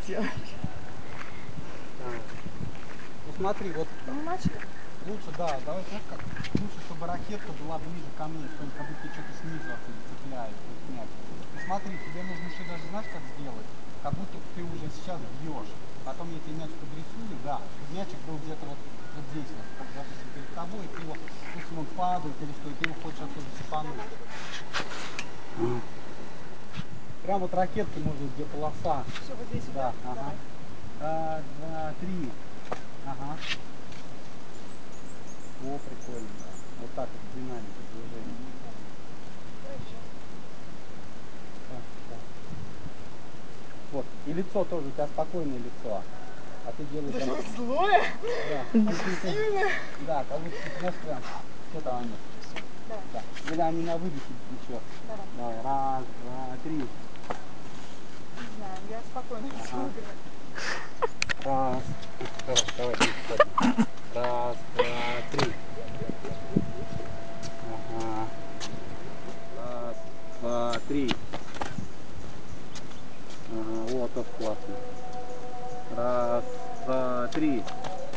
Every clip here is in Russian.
делаешь? Ну смотри, вот Немножечко. лучше, да, давай, знаешь как, лучше, чтобы ракетка была ближе ко мне, что как будто что-то снизу оттуда цепляет, мяч. Ну смотри, тебе нужно еще даже, знаешь, как сделать? Как будто ты уже сейчас бьешь. Потом я тебе мяч подрисую, да, чтобы мячик был где-то вот здесь, вот, допустим, перед тобой, и ты его, допустим, он падает или что, и ты его хочешь оттуда сипануть. Прям вот ракеткой можно, где полоса. Все, вот здесь, Да, ага. давай. Раз, два, три. Ага. О, прикольно, да. Вот так вот динамика движения. Хорошо. Так, так. Вот. И лицо тоже, у тебя спокойное лицо. А ты делаешь Даже там... не злое. Да. Агрессивное. Да, как будто ты знаешь прям. Что там они? Все, давай. Да. Или они на выдохе еще. Давай. Давай. Раз, два, три. Не знаю, я спокойно Ага. играю. Раз. Давай, давай. Раз, два, три. Ага. Раз, два, три. Ага, вот, тоже классно. Раз, два, три.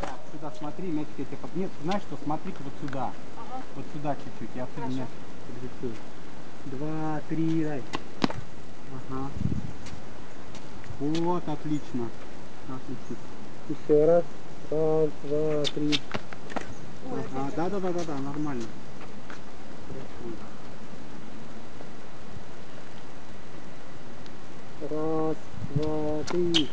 Так, сюда смотри, мячик я тебе под... Нет, знаешь что, смотри-ка вот сюда. Ага. Вот сюда чуть-чуть, я отсюда Хорошо. мячик подрисую. Два, три, дай. Ага. Вот, отлично. Отлично. Еще раз. Раз, два, три. Ой, Ага, да, нормально. Хорошо. Раз, два, три.